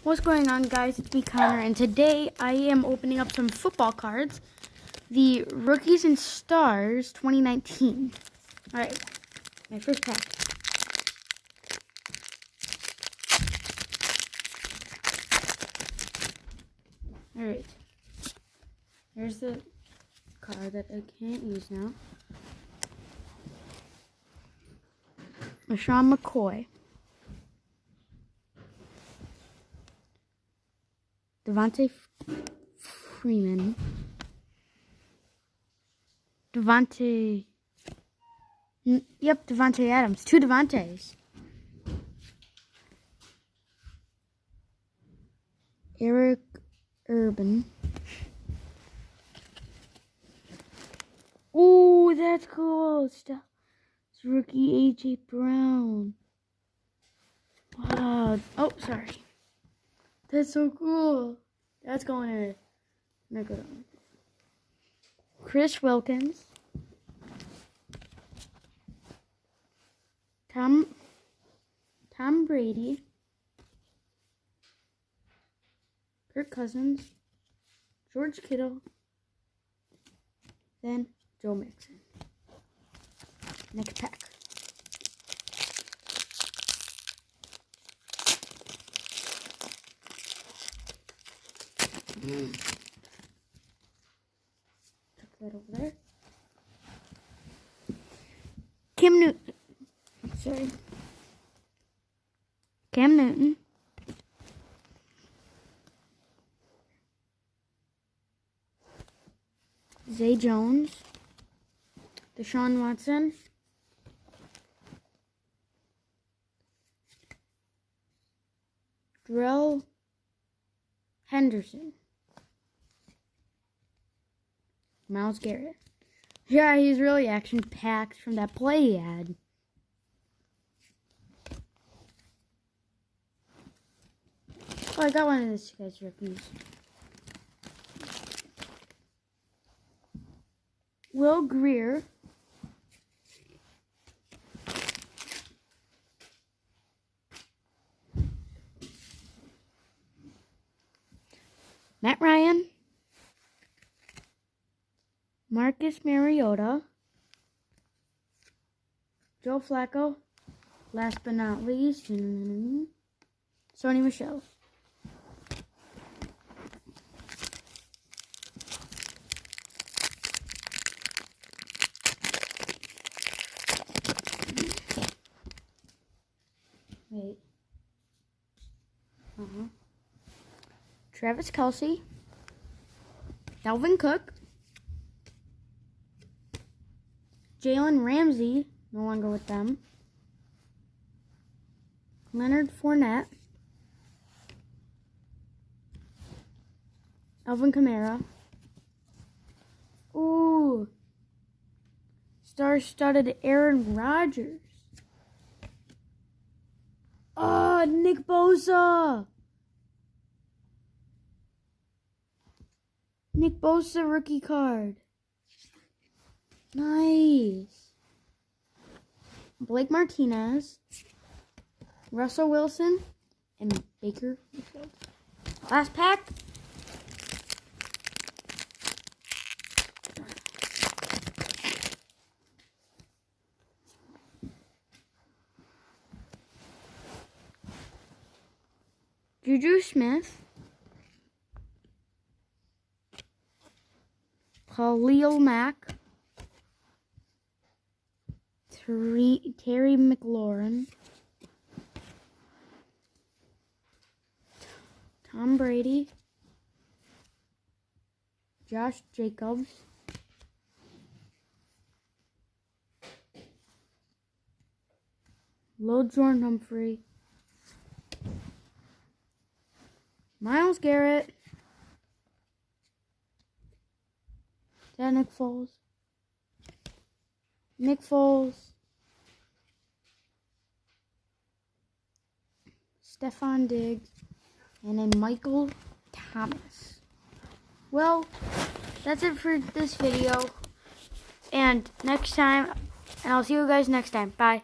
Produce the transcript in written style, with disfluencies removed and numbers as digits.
What's going on, guys? It's me, Connor, and today I am opening up some football cards. The Rookies and Stars 2019. Alright, my first pack. Alright. Here's the card that I can't use now. LeSean McCoy. Devontae Freeman. Devontae Adams. Two Devontaes. Eric Urban. Ooh, that's cool. It's rookie A.J. Brown. Wow. Oh, sorry. That's so cool. That's going in. Not good on. Chris Wilkins. Tom Brady. Kirk Cousins. George Kittle. Then Joe Mixon. Next pack. Tuck that over there. Cam Newton. Zay Jones. Deshaun Watson. Darrell Henderson. Myles Garrett. Yeah, he's really action-packed from that play he had. Oh, I got one of this guy's rookies. Will Grier. Matt Ryan. Marcus Mariota. Joe Flacco. Last but not least, Sony Michel. Wait. Travis Kelce. Dalvin Cook. Jalen Ramsey, no longer with them. Leonard Fournette. Alvin Kamara. Ooh. Star-studded Aaron Rodgers. Oh, Nick Bosa. Nick Bosa rookie card. Nice. Blake Martinez, Russell Wilson, and Baker Mayfield. Last pack. Juju Smith. Khalil Mack. Terry McLaurin. Tom Brady. Josh Jacobs. Jordan Humphrey. Myles Garrett. Nick Foles. Stephon Diggs, and then Michael Thomas. Well, that's it for this video. And I'll see you guys next time. Bye.